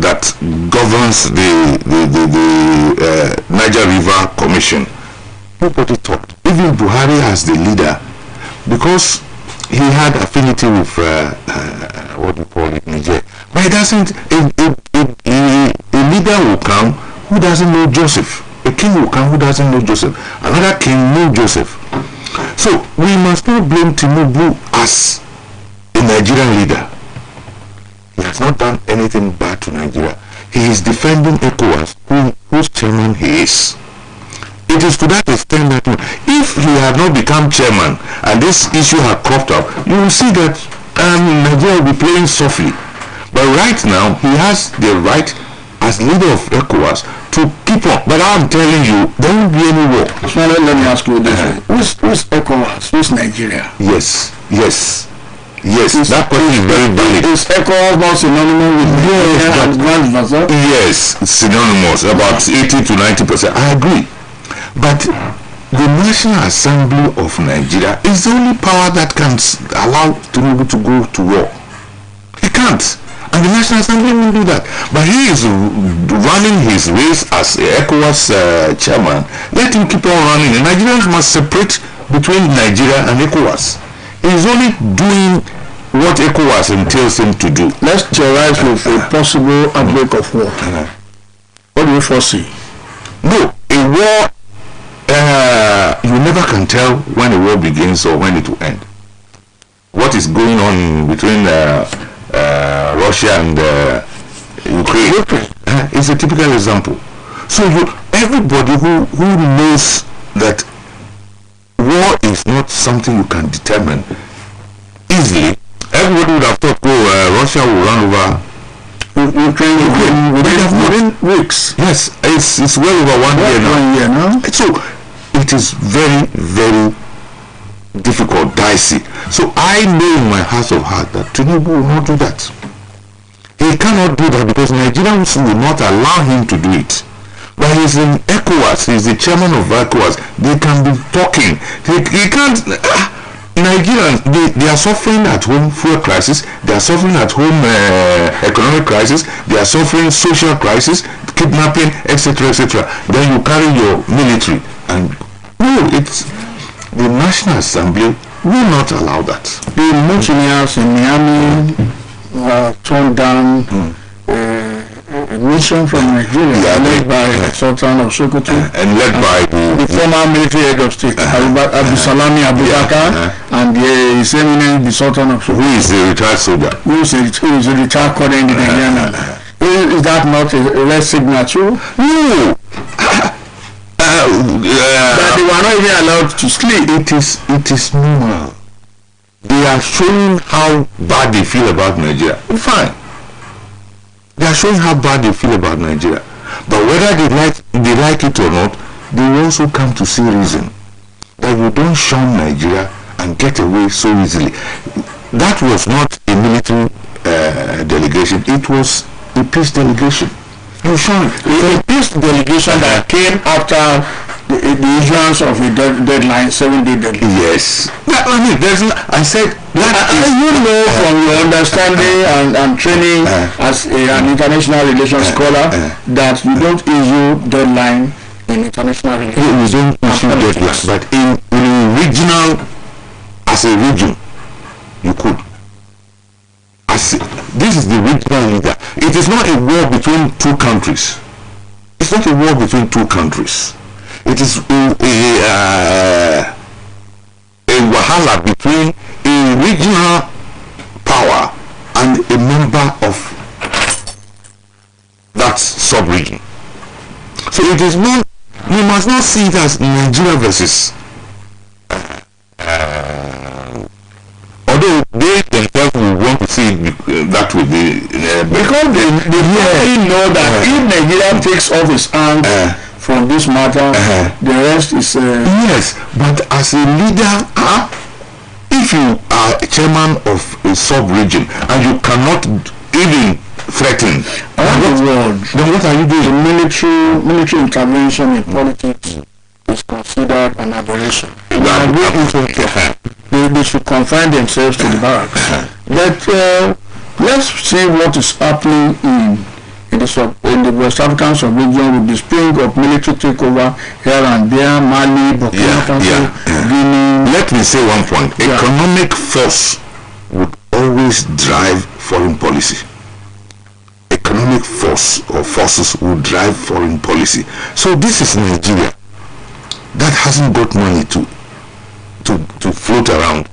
that governs the Niger River Commission, nobody thought. Even Buhari as the leader, because he had affinity with what we call it, Niger. But it doesn't. A leader will come who doesn't know Joseph. A king will come who doesn't know Joseph. Another king knows Joseph. So we must not blame Tinubu as a Nigerian leader. He has not done anything bad to Nigeria. He is defending ECOWAS, whose chairman he is. It is to that extent that if he had not become chairman and this issue had cropped up, you will see that Nigeria will be playing softly. But right now, he has the right as leader of ECOWAS to keep on. But I'm telling you, there won't be any war. So let me ask you this: who's ECOWAS? Who's Nigeria? Yes. That question is very valid. Is ECOWAS not synonymous with Nigeria and vice versa? Yes, synonymous. About 80 to 90%. I agree. But the National Assembly of Nigeria is the only power that can allow Tinubu to go to war. He can't. And the National Assembly will do that. But he is running his race as ECOWAS chairman. Let him keep on running. The Nigerians must separate between Nigeria and ECOWAS. He is only doing what ECOWAS entails him to do. Let's theorize with a possible outbreak of war. What do you foresee? No, a war, you never can tell when a war begins or when it will end. What is going on between Russia and Ukraine is a typical example. So everybody who knows that war is not something you can determine easily, everybody would have thought, Russia will run over Ukraine within weeks. Yes, it's well over 1 year now. 1 year now. So it is very, very difficult, dicey. So I know in my heart of heart that Tinubu will not do that. He cannot do that because Nigerians will not allow him to do it. But he's in ECOWAS, he's the chairman of ECOWAS. They can be talking. He can't. Nigerians, they are suffering at home fuel crisis. They are suffering at home economic crisis. They are suffering social crisis, kidnapping, etc., etc. Then you carry your military and no, it's the National Assembly will not allow that. The mutineers in Miami turned down a mission from Nigeria, led by Sultan of Sokoto and led by the former military head of state, Abdulsalami Abubakar, and His Eminence the Sultan of Sokoto. Who is a retired soldier? Who is a retired colonel in the Nigerian Army. Is that not a red signature? No. But they were not even allowed to sleep. It is normal. They are showing how bad they feel about Nigeria. Fine. They are showing how bad they feel about Nigeria. But whether they like it or not, they will also come to see reason that you don't shun Nigeria and get away so easily. That was not a military delegation. It was a peace delegation. You shun a peace delegation that came after the issuance of a deadline, 7-day deadline. Yes. I mean, I said that you know from your understanding and training as an international relations scholar that you don't issue deadline in international relations. You don't issue deadline, but in regional, as a region, you could. This is the regional leader. It is not a war between two countries. It's not a war between two countries. It is a wahala between a regional power and a member of that sub-region. So it is not, you must not see it as Nigeria versus although they themselves will want to see it that way, because they know that if Nigeria takes off its hand from this matter, the rest is yes. But as a leader, if you are a chairman of a sub-region and you cannot even threaten around the world, then what are you doing? The military intervention in politics is considered an aberration. They should confine themselves to the barracks. But let's see what is happening in in the West African sub-region with the spring of military takeover here and there, Mali, Burkina Faso, Guinea. Let me say one point. Economic force would always drive foreign policy. Economic force or forces will drive foreign policy. So this is Nigeria that hasn't got money to float around.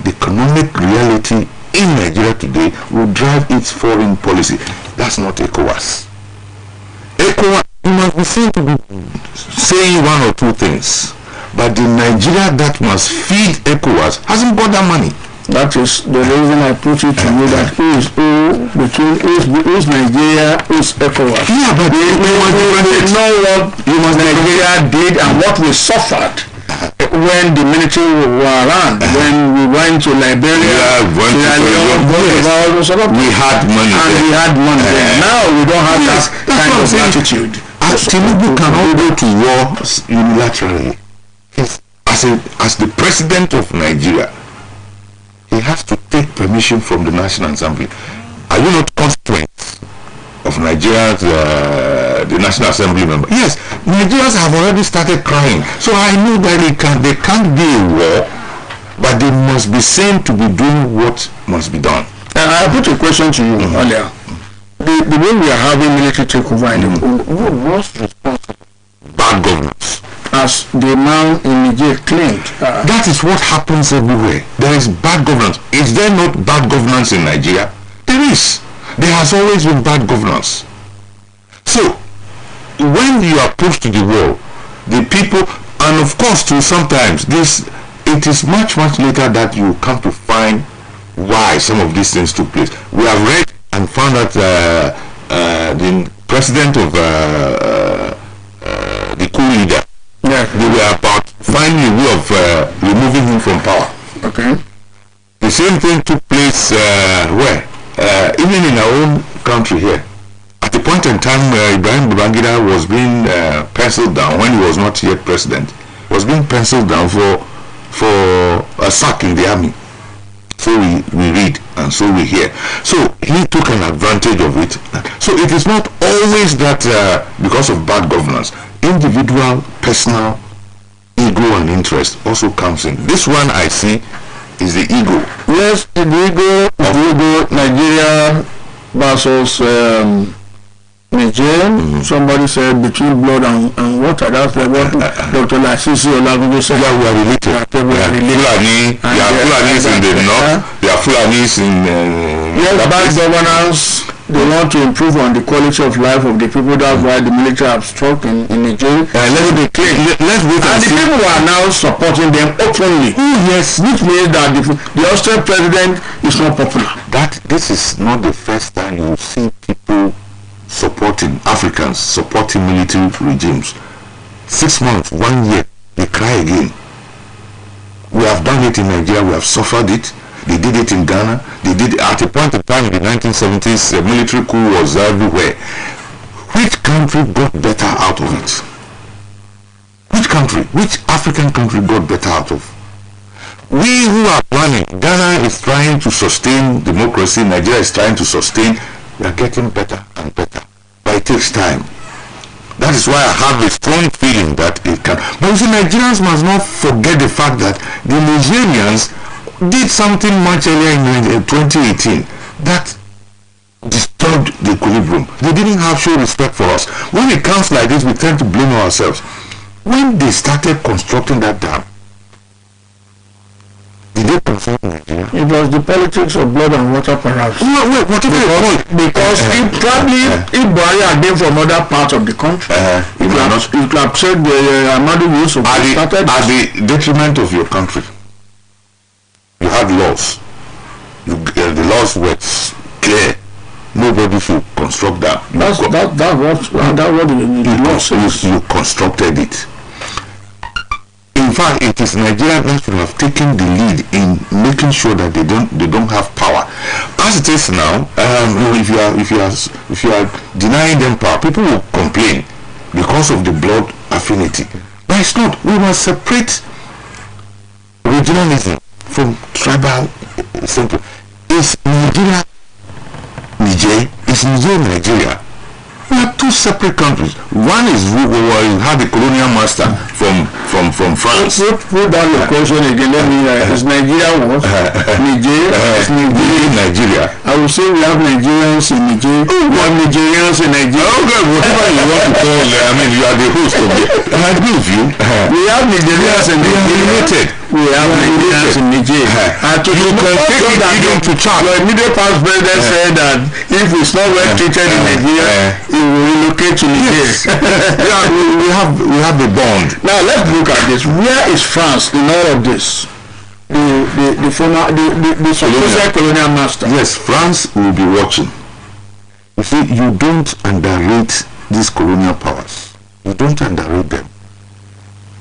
The economic reality in Nigeria today will drive its foreign policy. That's not ECOWAS. ECOWAS, you must be seen to be saying one or two things, but the Nigeria that must feed ECOWAS hasn't got that money. That is the reason I put it to you that who's Nigeria, who's ECOWAS. Yeah, but we know what Nigeria did and what we suffered when the military were around. When we went to Liberia, we had money. And we had money. Now we don't have that kind of attitude. Tinubu cannot go to war unilaterally. As the president of Nigeria, he has to take permission from the National Assembly. Are you not constituents of Nigeria, the National Assembly member? Yes, Nigerians have already started crying. So I know that they can't be a war, but they must be seen to be doing what must be done. I put a question to you earlier. The way we are having military takeover, who was responsible? Bad governance. As the man in Niger claimed. That is what happens everywhere. There is bad governance. Is there not bad governance in Nigeria? There is. There has always been bad governance. So, when you are pushed to the wall, the people, and of course too, sometimes it is much later that you come to find why some of these things took place. We have read and found that the president of the coup leader, they were about finding a way of removing him from power. Okay. The same thing took place where? Even in our own country here. At the point in time, Ibrahim Babangida was being penciled down when he was not yet president. Was being penciled down for a sack in the army. So we read and so we hear. So he took an advantage of it. So it is not always that because of bad governance. Individual, personal ego and interest also comes in. This one I see is the ego. Yes, the ego, Nigeria versus Niger. Somebody said between blood and water. That's like what Dr. Lasisi Olagunjo said. Yeah, we are related. They are Fulanis in the north. They are Fulanis in yes, bad governance. They want to improve on the quality of life of the people. That's why the military have struck in Nigeria. Let's wait and the people are now supporting them openly. Yes, which means that the Austrian president is not popular. This is not the first time you see people supporting Africans, supporting military regimes. 6 months, 1 year, they cry again. We have done it in Nigeria. We have suffered it. They did it in Ghana. They did it at a point in time in the 1970s. A military coup was everywhere. Which country got better out of it? Which country? Which African country got better out of? We who are planning, Ghana is trying to sustain democracy. Nigeria is trying to sustain. We are getting better and better. But it takes time. That is why I have a strong feeling that it can. But you see, Nigerians must not forget the fact that the Nigerians did something much earlier in 2018 that disturbed the equilibrium. They didn't have show respect for us. When it comes like this, we tend to blame ourselves. When they started constructing that dam, did they consult Nigeria? It was the politics of blood and water, perhaps. Because if Buhari had been from other parts of the country, it could have said the Amadu Yusuf started at the detriment of your country. You had laws. The laws were clear. Nobody should construct that. That's what the law says. You constructed it. In fact, it is Nigeria that should have taken the lead in making sure that they don't have power. As it is now, if you are denying them power, people will complain because of the blood affinity. But it's not. We must separate regionalism from tribal center. Is Nigeria Niger? Is Niger Nigeria? two separate countries. One is had the colonial master from France. Put down the question again. Let me. Is Nigeria what? Nigeria. I will say we have Nigerians in Nigeria. We have Nigerians in Nigeria. Okay, whatever you want to call. I mean, you are the host of it. I agree with you. We have Nigerians in Nigeria. We have Nigerians in Nigeria. And to to chart. The immediate past president said that if it's not well treated in Nigeria, he will relocate to Nigeria. we have a bond. Now let's look at this. Where is France in all of this? The former the supposed colonial master. Yes, France will be watching. You see, you don't underrate these colonial powers. You don't underrate them.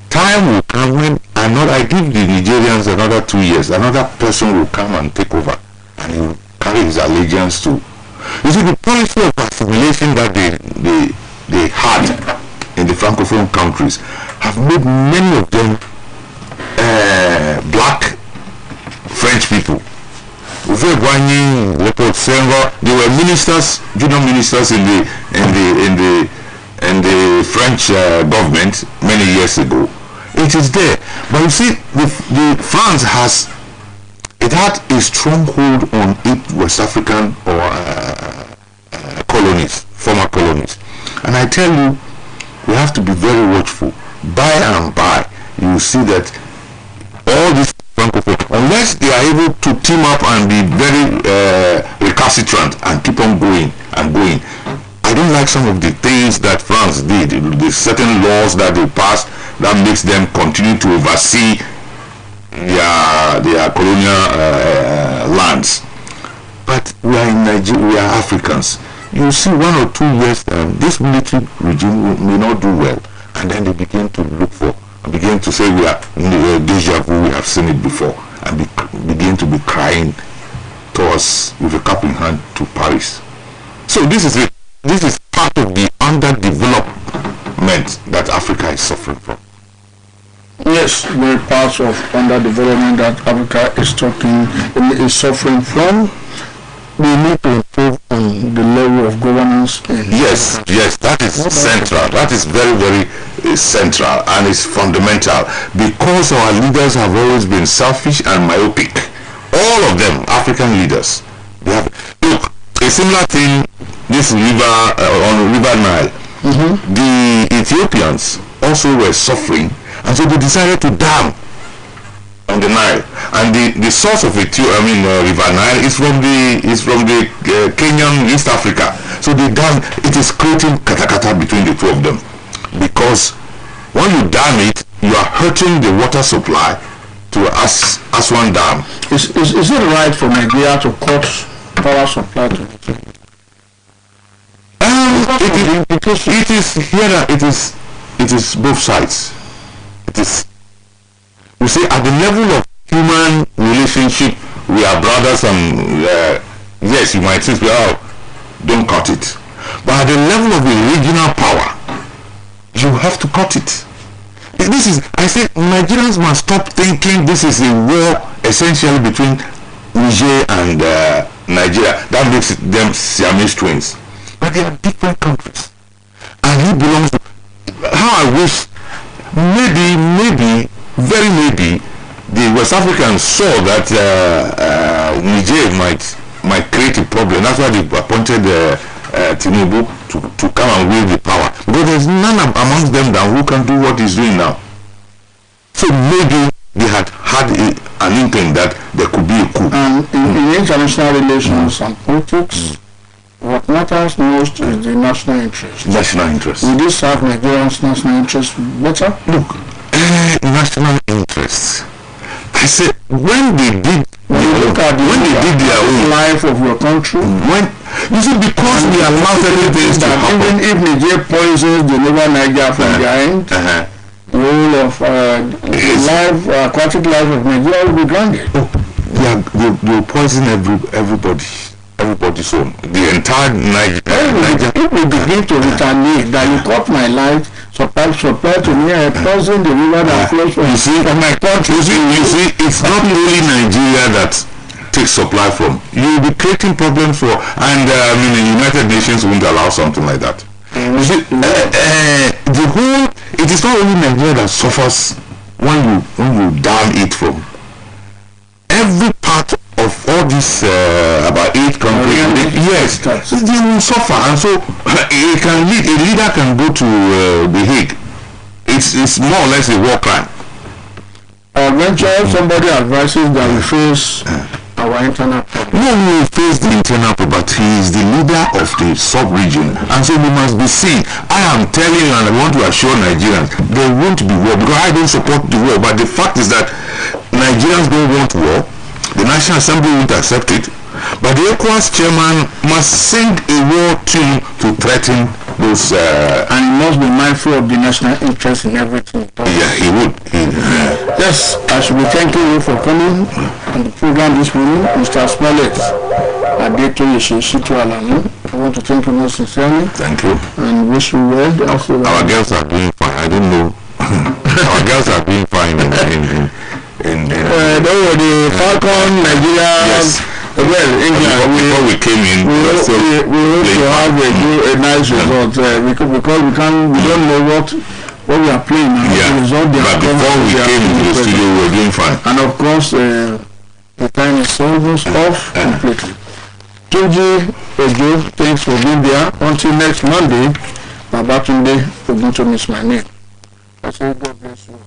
Time will come when I give the Nigerians another 2 years. Another person will come and take over, and he will carry his allegiance to. You see, the policy of assimilation that they had in the Francophone countries have made many of them black French people. They were ministers, junior ministers in the French government many years ago. It is there, but you see, the France had a stronghold on West African or colonies, former colonies, and I tell you, we have to be very watchful. By and by, you will see that all these Francophone, unless they are able to team up and be very recalcitrant and keep on going and going. I don't like some of the things that France did, the certain laws that they passed that makes them continue to oversee their colonial lands. But we are in Nigeria, we are Africans. You see 1 or 2 years, this military regime may not do well, and then they begin to look for, begin to say we are deja vu, we have seen it before, and begin to be crying towards, with a cup in hand, to Paris. So this is it. This is part of the underdevelopment that Africa is suffering from. Yes, very part of underdevelopment that Africa is suffering from. We need to improve on the level of governance. Yes, that is central. That is very, very central, and it's fundamental, because our leaders have always been selfish and myopic. All of them, African leaders. They have, look, a similar thing. This river on River Nile, the Ethiopians also were suffering, and so they decided to dam on the Nile. And the source of River Nile is from the Kenyan East Africa. So they dam. It is creating katakata between the two of them, because when you dam it, you are hurting the water supply to Aswan Dam. Is it right for Nigeria to cut power supply to Nigeria? It is both sides. It is, you see, at the level of human relationship, we are brothers, and yes, you might say, don't cut it. But at the level of the regional power, you have to cut it. This is, I say, Nigerians must stop thinking this is a war essentially between Niger and Nigeria. That makes them Siamese twins. But they are different countries, and he belongs to. How I wish, maybe, very maybe, the West Africans saw that Niger might create a problem. That's why they appointed Tinubu to come and wield the power, because there's none amongst them who can do what he's doing now. So maybe they had an inkling that there could be a coup. And in international relations and politics, what matters most is the national interest. National interest. Will this serve Nigerians' national interest better? Look, national interests. I said, when they did their own life of your country, you see, because we allow certain things to happen. Even if Niger poisons the river Niger from behind, the whole of aquatic life of Nigeria will be grounded. They poison everybody's home. The entire Niger. If we begin to retaliate that you cut my life, supply to me, I poison the river that flows from my country. You see, it's not only Nigeria that takes supply from. You will be creating problems for, and the United Nations won't allow something like that. The whole, it is not only Nigeria that suffers when you down it from. Every part of all these about 8 countries, yes, they will suffer, and so a leader can go to The Hague. It's more or less a war crime. Eventually, somebody advises that we face our internal problem. No, we will face the internal problem, but he is the leader of the sub-region, and so we must be seen. I am telling you, and I want to assure Nigerians, there won't be war, because I don't support the war, but the fact is that Nigerians don't want war. The National Assembly won't accept it, but the ECOWAS chairman must sing a war tune to threaten those... and he must be mindful of the national interest in everything. Yeah, he would. Yes, I should be thanking you for coming on the program this morning, Mr. Smollett. I want to thank you most sincerely. Thank you. And wish you well. Our girls are doing fine. I don't know. Our girls are doing fine the Falcon, Nigeria, yes. Well, England. Before we came in, we hope to have a nice result because we don't know what we are playing now. Yeah. But before we came into the studio, we were doing fine. And of course, the time is almost off completely. Tunji Ojo, thanks for being there. Until next Monday, Babatunde Oguntomi is my name. I say God bless you.